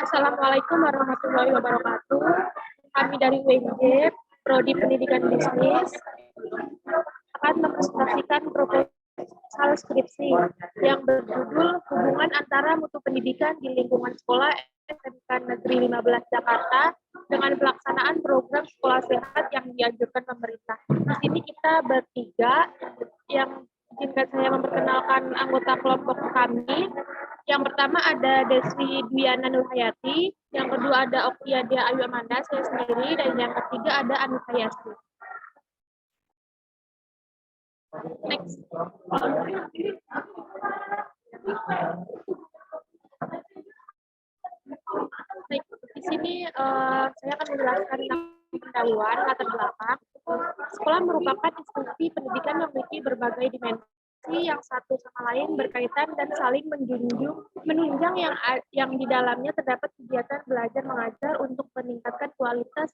Assalamualaikum warahmatullahi wabarakatuh. Kami dari UNJ, Prodi Pendidikan Bisnis, akan mempresentasikan proposal skripsi yang berjudul Hubungan Antara Mutu Pendidikan di Lingkungan Sekolah SMK Negeri 15 Jakarta dengan pelaksanaan program sekolah sehat yang dianjurkan pemerintah. Di sini kita bertiga, yang izinkan saya memperkenalkan anggota kelompok kami. Yang pertama ada Desri Dwiana Nurhayati, yang kedua ada Oktiadia Ayu Amanda, saya sendiri, dan yang ketiga ada Anissa Yasri. Next. Baik, di sini saya akan menjelaskan tentang pendahuluan latar belakang. Sekolah merupakan institusi pendidikan yang memiliki berbagai dimensi yang satu sama lain berkaitan dan saling menunjang yang di dalamnya terdapat kegiatan belajar mengajar untuk meningkatkan kualitas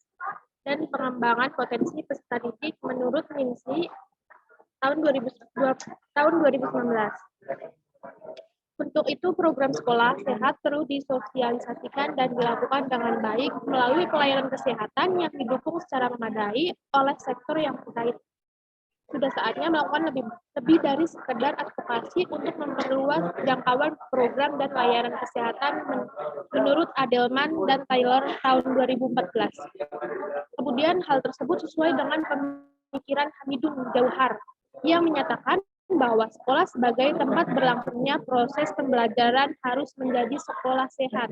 dan pengembangan potensi peserta didik menurut MINSI tahun 2019. Untuk itu, program sekolah sehat perlu disosialisasikan dan dilakukan dengan baik melalui pelayanan kesehatan yang didukung secara memadai oleh sektor yang terkait. Sudah saatnya melakukan lebih dari sekedar advokasi untuk memperluas jangkauan program dan layanan kesehatan menurut Adelman dan Taylor tahun 2014. Kemudian hal tersebut sesuai dengan pemikiran Hamidun Jauhar yang menyatakan bahwa sekolah sebagai tempat berlangsungnya proses pembelajaran harus menjadi sekolah sehat.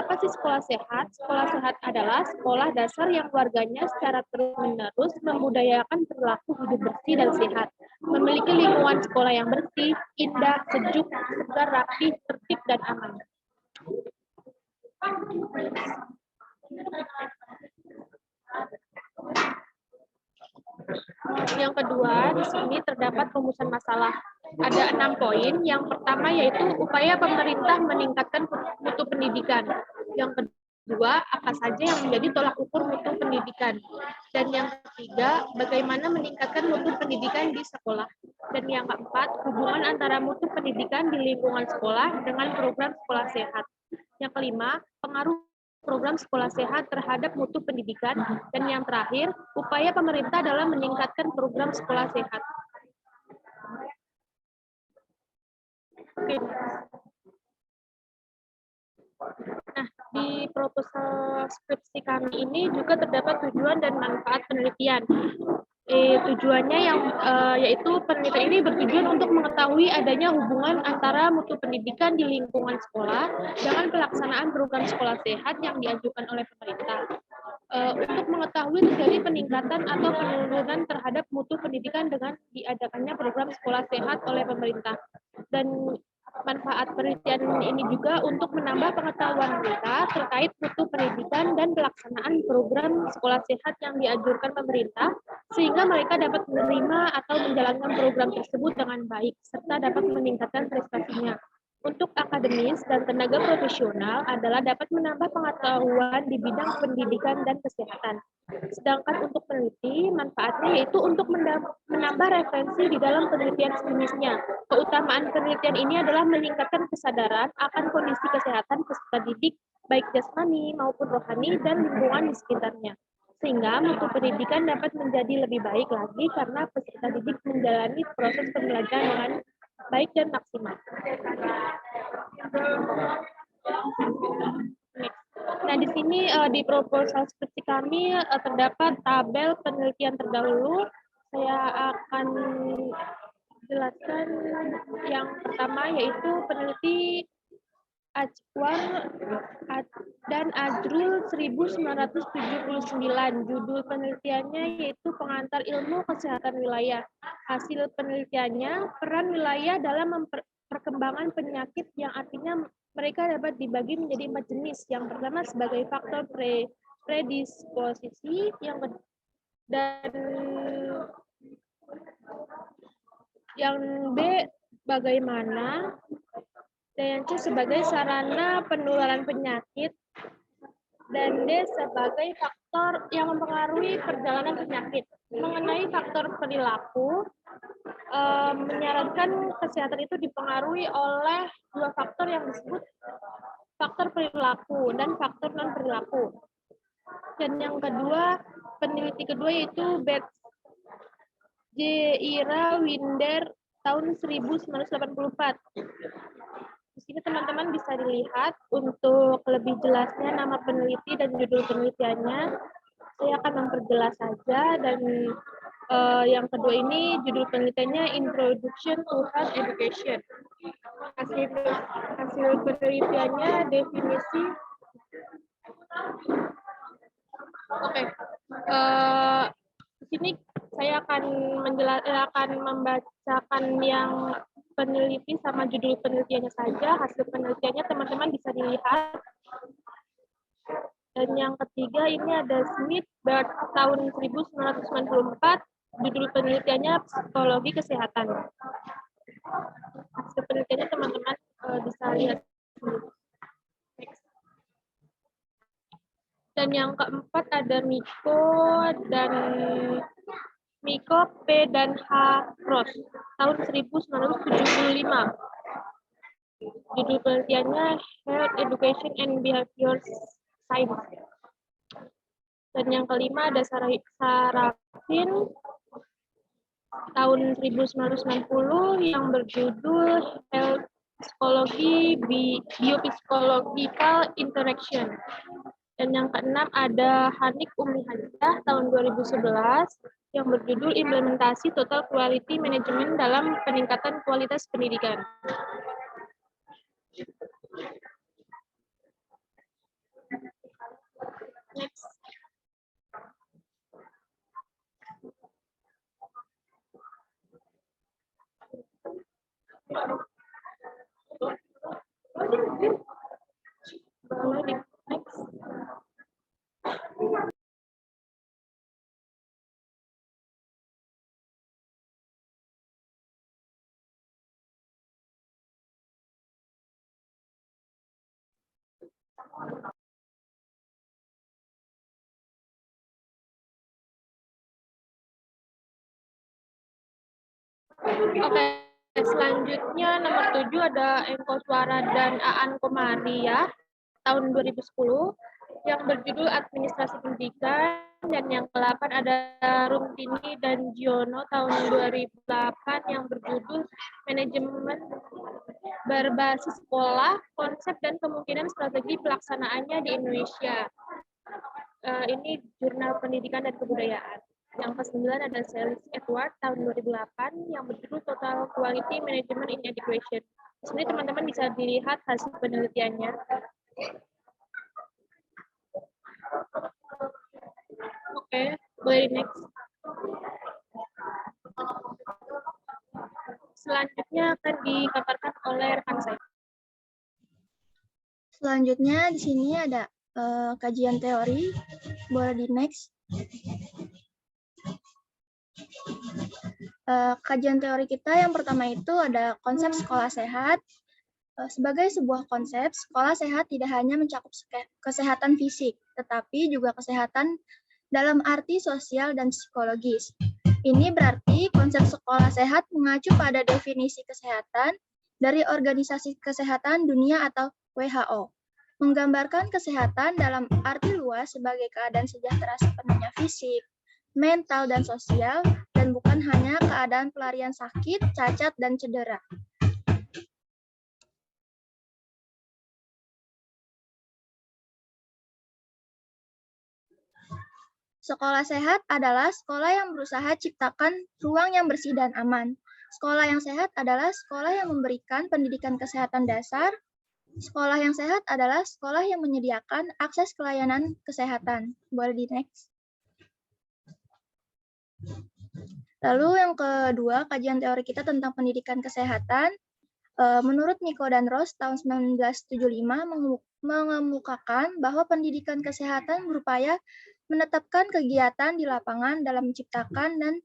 Apa sih sekolah sehat? Sekolah sehat adalah sekolah dasar yang warganya secara terus-menerus membudayakan perilaku hidup bersih dan sehat, memiliki lingkungan sekolah yang bersih, indah, sejuk, segar, rapi, tertib, dan aman. Yang kedua, di sini terdapat rumusan masalah. Ada 6 poin. Yang pertama yaitu upaya pemerintah meningkatkan mutu pendidikan. Yang kedua, apa saja yang menjadi tolak ukur mutu pendidikan. Dan yang ketiga, bagaimana meningkatkan mutu pendidikan di sekolah. Dan yang keempat, hubungan antara mutu pendidikan di lingkungan sekolah dengan program sekolah sehat. Yang kelima, pengaruh program sekolah sehat terhadap mutu pendidikan, dan yang terakhir, upaya pemerintah dalam meningkatkan program sekolah sehat. Oke. Nah, di proposal skripsi kami ini juga terdapat tujuan dan manfaat penelitian. Tujuannya yaitu penelitian ini bertujuan untuk mengetahui adanya hubungan antara mutu pendidikan di lingkungan sekolah dengan pelaksanaan program sekolah sehat yang diajukan oleh pemerintah. Untuk mengetahui terjadi peningkatan atau penurunan terhadap mutu pendidikan dengan diadakannya program sekolah sehat oleh pemerintah. Dan manfaat penelitian ini juga untuk menambah pengetahuan mereka terkait mutu pendidikan dan pelaksanaan program sekolah sehat yang dianjurkan pemerintah, sehingga mereka dapat menerima atau menjalankan program tersebut dengan baik, serta dapat meningkatkan prestasinya. Untuk akademis dan tenaga profesional adalah dapat menambah pengetahuan di bidang pendidikan dan kesehatan. Sedangkan untuk peneliti, manfaatnya yaitu untuk menambah referensi di dalam penelitian sejenisnya. Keutamaan penelitian ini adalah meningkatkan kesadaran akan kondisi kesehatan peserta didik, baik jasmani maupun rohani dan lingkungan di sekitarnya. Sehingga mutu pendidikan dapat menjadi lebih baik lagi karena peserta didik menjalani proses pembelajaran dengan baik dan maksimal. Nah, di sini di proposal skripsi kami terdapat tabel penelitian terdahulu. Saya akan jelaskan yang pertama yaitu peneliti Ajwar dan Ajrul 1979. Judul penelitiannya yaitu Pengantar Ilmu Kesehatan Wilayah. Hasil penelitiannya, peran wilayah dalam perkembangan penyakit, yang artinya mereka dapat dibagi menjadi 4 jenis. Yang pertama sebagai faktor predisposisi, dan yang B bagaimana, dan yang C sebagai sarana penularan penyakit, dan D sebagai faktor yang mempengaruhi perjalanan penyakit. Mengenai faktor perilaku, menyarankan kesehatan itu dipengaruhi oleh 2 faktor yang disebut faktor perilaku, dan faktor non-perilaku. Dan yang kedua, peneliti kedua yaitu Bert J. Ira Winder tahun 1984. Di sini teman-teman bisa dilihat untuk lebih jelasnya nama peneliti dan judul penelitiannya. Saya akan memperjelas saja, dan yang kedua ini judul penelitiannya Introduction to Health Education. Hasil penelitiannya definisi. Oke. Di sini saya akan membacakan yang peneliti sama judul penelitiannya saja. Hasil penelitiannya teman-teman bisa dilihat. Dan yang ketiga ini ada Smith Bert tahun 1994, judul penelitiannya Psikologi Kesehatan. Hasil penelitiannya teman-teman bisa lihat. Dan yang keempat ada Miko P. dan H. Ross tahun 1975. Judul penelitiannya Health Education and Behavior Science. Dan yang kelima ada Sarafin tahun 1990 yang berjudul Health Psychology Biopsychological Interaction. Dan yang keenam ada Hanik Umi Hajah tahun 2011 yang berjudul Implementasi Total Quality Management dalam Peningkatan Kualitas Pendidikan. Next. Oke, selanjutnya nomor 7 ada Engko Suara dan Aan Komaria tahun 2010 yang berjudul Administrasi Pendidikan, dan yang ke-8 ada Rumtini dan Giono tahun 2008 yang berjudul Manajemen Berbasis Sekolah, Konsep dan Kemungkinan Strategi Pelaksanaannya di Indonesia. Ini Jurnal Pendidikan dan Kebudayaan. Yang ke-9 ada Celis Edward tahun 2008 yang berjudul Total Quality Management in Education. Di sini teman-teman bisa dilihat hasil penelitiannya. Oke, boleh next. Selanjutnya akan dipaparkan oleh rekan saya. Selanjutnya di sini ada kajian teori. Boleh di next. Kajian teori kita yang pertama itu ada konsep sekolah sehat. Sebagai sebuah konsep, sekolah sehat tidak hanya mencakup kesehatan fisik, tetapi juga kesehatan dalam arti sosial dan psikologis. Ini berarti konsep sekolah sehat mengacu pada definisi kesehatan dari Organisasi Kesehatan Dunia atau WHO, menggambarkan kesehatan dalam arti luas sebagai keadaan sejahtera sepenuhnya fisik, mental, dan sosial, dan bukan hanya keadaan pelarian sakit, cacat, dan cedera. Sekolah sehat adalah sekolah yang berusaha ciptakan ruang yang bersih dan aman. Sekolah yang sehat adalah sekolah yang memberikan pendidikan kesehatan dasar. Sekolah yang sehat adalah sekolah yang menyediakan akses ke layanan kesehatan. Boleh di next. Lalu yang kedua, kajian teori kita tentang pendidikan kesehatan. Menurut Miko dan Ross tahun 1975 mengemukakan bahwa pendidikan kesehatan berupaya menetapkan kegiatan di lapangan dalam menciptakan dan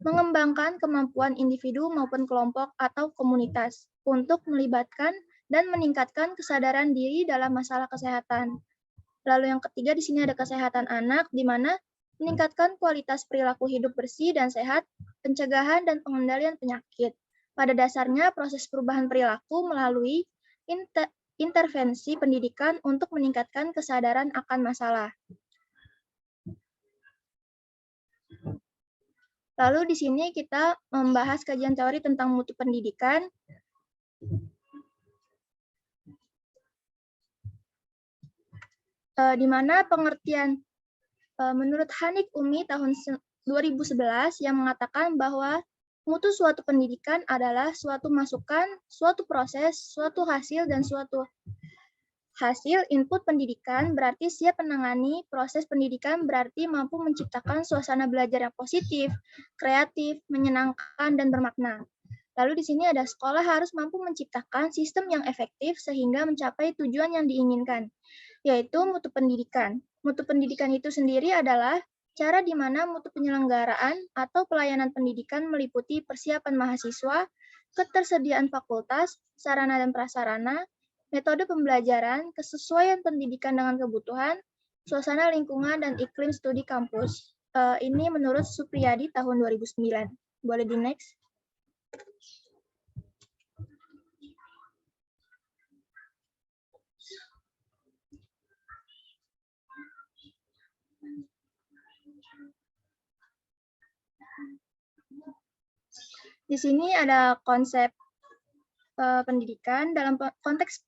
mengembangkan kemampuan individu maupun kelompok atau komunitas untuk melibatkan dan meningkatkan kesadaran diri dalam masalah kesehatan. Lalu yang ketiga di sini ada kesehatan anak, di mana meningkatkan kualitas perilaku hidup bersih dan sehat, pencegahan dan pengendalian penyakit. Pada dasarnya proses perubahan perilaku melalui intervensi pendidikan untuk meningkatkan kesadaran akan masalah. Lalu di sini kita membahas kajian teori tentang mutu pendidikan. Di mana pengertian menurut Hanik Umi tahun 2011 yang mengatakan bahwa mutu suatu pendidikan adalah suatu masukan, suatu proses, suatu hasil, dan suatu hasil input pendidikan berarti siap menangani proses pendidikan berarti mampu menciptakan suasana belajar yang positif, kreatif, menyenangkan, dan bermakna. Lalu di sini ada sekolah harus mampu menciptakan sistem yang efektif sehingga mencapai tujuan yang diinginkan, yaitu mutu pendidikan. Mutu pendidikan itu sendiri adalah cara di mana mutu penyelenggaraan atau pelayanan pendidikan meliputi persiapan mahasiswa, ketersediaan fakultas, sarana dan prasarana, metode pembelajaran, kesesuaian pendidikan dengan kebutuhan, suasana lingkungan, dan iklim studi kampus. Ini menurut Supriyadi tahun 2009. Boleh di next? Di sini ada konsep pendidikan. Dalam konteks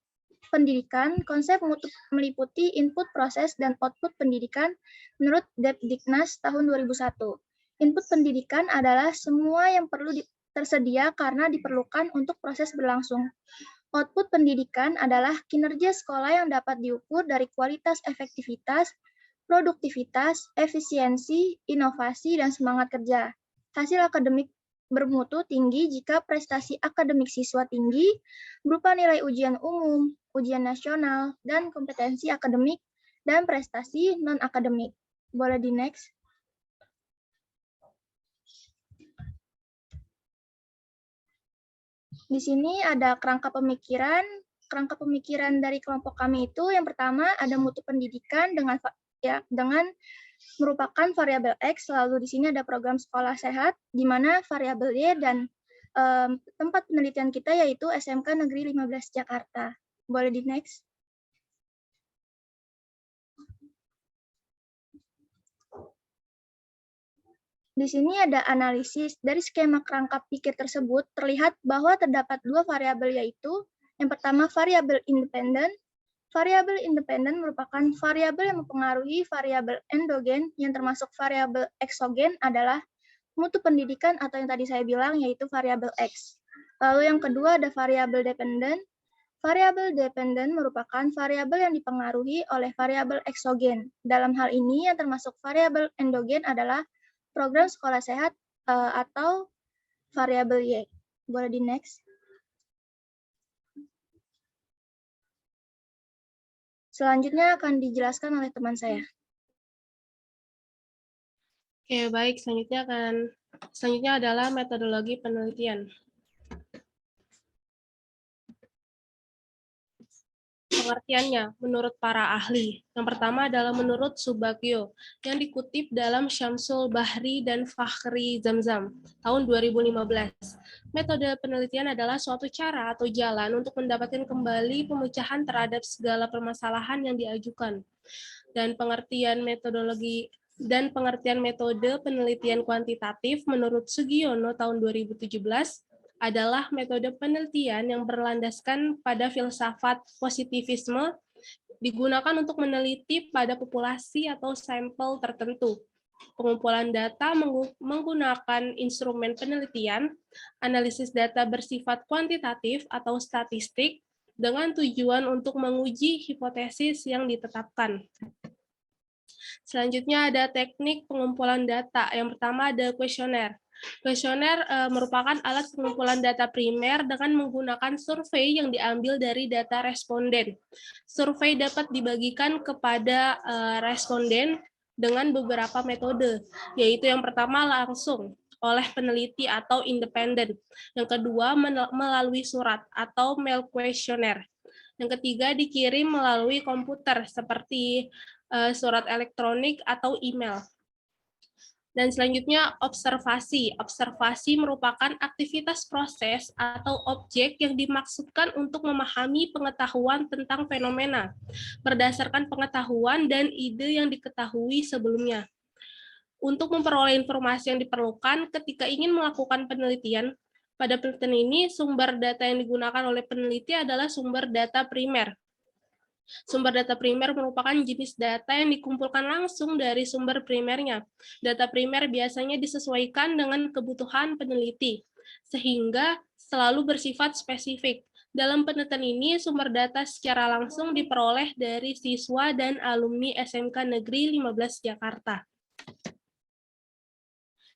pendidikan, konsep mutu meliputi input, proses, dan output pendidikan menurut Depdiknas tahun 2001. Input pendidikan adalah semua yang perlu tersedia karena diperlukan untuk proses berlangsung. Output pendidikan adalah kinerja sekolah yang dapat diukur dari kualitas, efektivitas, produktivitas, efisiensi, inovasi, dan semangat kerja. Hasil akademik bermutu tinggi jika prestasi akademik siswa tinggi berupa nilai ujian umum, ujian nasional, dan kompetensi akademik dan prestasi non-akademik. Boleh di next? Di sini ada kerangka pemikiran. Kerangka pemikiran dari kelompok kami itu yang pertama ada mutu pendidikan dengan merupakan variabel X, lalu di sini ada program sekolah sehat, di mana variabel Y dan tempat penelitian kita yaitu SMK Negeri 15 Jakarta. Boleh di next? Di sini ada analisis. Dari skema kerangka pikir tersebut, terlihat bahwa terdapat dua variabel yaitu, yang pertama variabel independen. Variabel independen merupakan variabel yang mempengaruhi variabel endogen, yang termasuk variabel eksogen adalah mutu pendidikan atau yang tadi saya bilang yaitu variabel X. Lalu yang kedua ada variabel dependen. Variabel dependen merupakan variabel yang dipengaruhi oleh variabel eksogen. Dalam hal ini yang termasuk variabel endogen adalah program sekolah sehat atau variabel Y. Boleh di next? Selanjutnya akan dijelaskan oleh teman saya. Oke, baik. Selanjutnya adalah metodologi penelitian. Pengertiannya menurut para ahli. Yang pertama adalah menurut Subagio yang dikutip dalam Syamsul Bahri dan Fakhri Zamzam tahun 2015. Metode penelitian adalah suatu cara atau jalan untuk mendapatkan kembali pemecahan terhadap segala permasalahan yang diajukan. Dan pengertian metode penelitian kuantitatif menurut Sugiono tahun 2017 adalah metode penelitian yang berlandaskan pada filsafat positivisme digunakan untuk meneliti pada populasi atau sampel tertentu. Pengumpulan data menggunakan instrumen penelitian, analisis data bersifat kuantitatif atau statistik dengan tujuan untuk menguji hipotesis yang ditetapkan. Selanjutnya ada teknik pengumpulan data. Yang pertama ada kuesioner. Kuesioner merupakan alat pengumpulan data primer dengan menggunakan survei yang diambil dari data responden. Survei dapat dibagikan kepada responden dengan beberapa metode, yaitu yang pertama langsung oleh peneliti atau independen. Yang kedua melalui surat atau mail kuesioner. Yang ketiga dikirim melalui komputer seperti surat elektronik atau email. Dan selanjutnya observasi. Observasi merupakan aktivitas proses atau objek yang dimaksudkan untuk memahami pengetahuan tentang fenomena berdasarkan pengetahuan dan ide yang diketahui sebelumnya. Untuk memperoleh informasi yang diperlukan ketika ingin melakukan penelitian, pada penelitian ini sumber data yang digunakan oleh peneliti adalah sumber data primer. Sumber data primer merupakan jenis data yang dikumpulkan langsung dari sumber primernya. Data primer biasanya disesuaikan dengan kebutuhan peneliti, sehingga selalu bersifat spesifik. Dalam penelitian ini, sumber data secara langsung diperoleh dari siswa dan alumni SMK Negeri 15 Jakarta.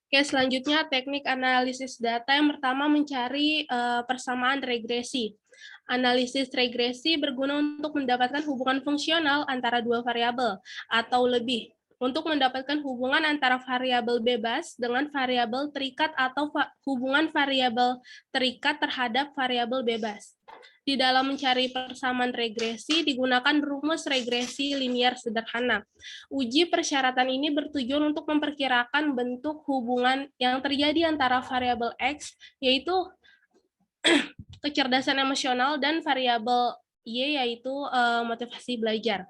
Oke, selanjutnya teknik analisis data. Yang pertama mencari persamaan regresi. Analisis regresi berguna untuk mendapatkan hubungan fungsional antara dua variabel atau lebih. Untuk mendapatkan hubungan antara variabel bebas dengan variabel terikat atau hubungan variabel terikat terhadap variabel bebas. Di dalam mencari persamaan regresi digunakan rumus regresi linier sederhana. Uji persyaratan ini bertujuan untuk memperkirakan bentuk hubungan yang terjadi antara variabel X, yaitu kecerdasan emosional, dan variabel Y, yaitu motivasi belajar.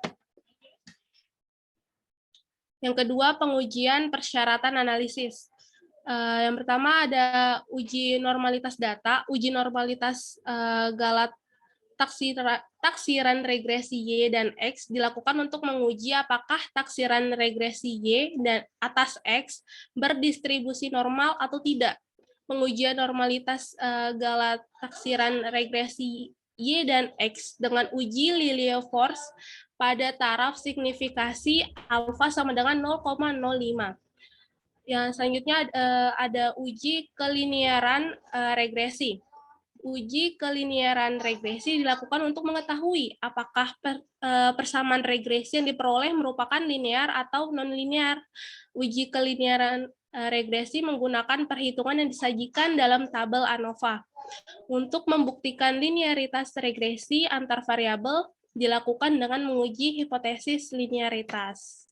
Yang kedua, pengujian persyaratan analisis. Yang pertama ada uji normalitas data. Uji normalitas galat taksiran regresi Y dan X dilakukan untuk menguji apakah taksiran regresi Y dan atas X berdistribusi normal atau tidak. Pengujian normalitas galat taksiran regresi Y dan X dengan uji Lilliefors pada taraf signifikasi alfa sama dengan 0,05. Yang selanjutnya ada uji keliniaran regresi. Uji keliniaran regresi dilakukan untuk mengetahui apakah persamaan regresi yang diperoleh merupakan linear atau non-linear. Uji keliniaran regresi menggunakan perhitungan yang disajikan dalam tabel ANOVA. Untuk membuktikan linearitas regresi antar variabel dilakukan dengan menguji hipotesis linearitas.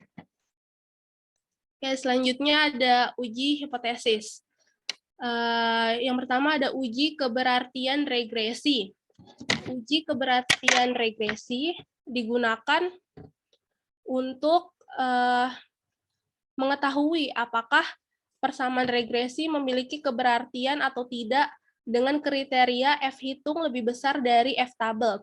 Oke, selanjutnya ada uji hipotesis. Yang pertama ada uji keberartian regresi. Uji keberartian regresi digunakan untuk mengetahui apakah persamaan regresi memiliki keberartian atau tidak dengan kriteria F hitung lebih besar dari F tabel.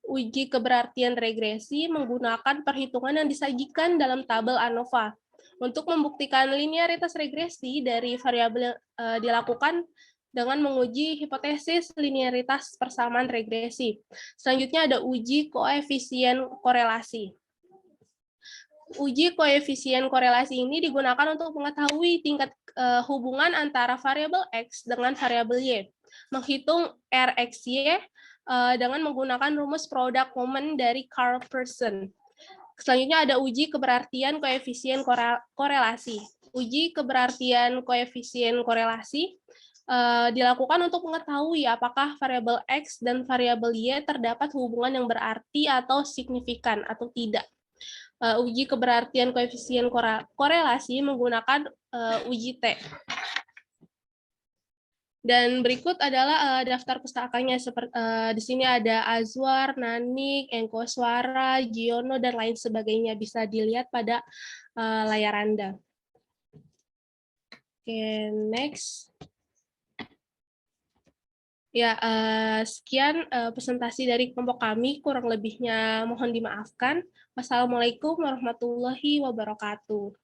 Uji keberartian regresi menggunakan perhitungan yang disajikan dalam tabel ANOVA. Untuk membuktikan linearitas regresi dari variabel dilakukan dengan menguji hipotesis linearitas persamaan regresi. Selanjutnya ada uji koefisien korelasi. Uji koefisien korelasi ini digunakan untuk mengetahui tingkat hubungan antara variabel X dengan variabel Y. Menghitung RXY dengan menggunakan rumus produk momen dari Carl Pearson. Selanjutnya ada uji keberartian koefisien korelasi. Uji keberartian koefisien korelasi dilakukan untuk mengetahui apakah variabel X dan variabel Y terdapat hubungan yang berarti atau signifikan atau tidak. Uji keberartian koefisien korelasi menggunakan uji T. Dan berikut adalah daftar pustakanya. Di sini ada Azwar, Nanik, Engkoswara, Giono, dan lain sebagainya. Bisa dilihat pada layar Anda. Oke, next. Ya, sekian presentasi dari kelompok kami. Kurang lebihnya mohon dimaafkan. Wassalamualaikum warahmatullahi wabarakatuh.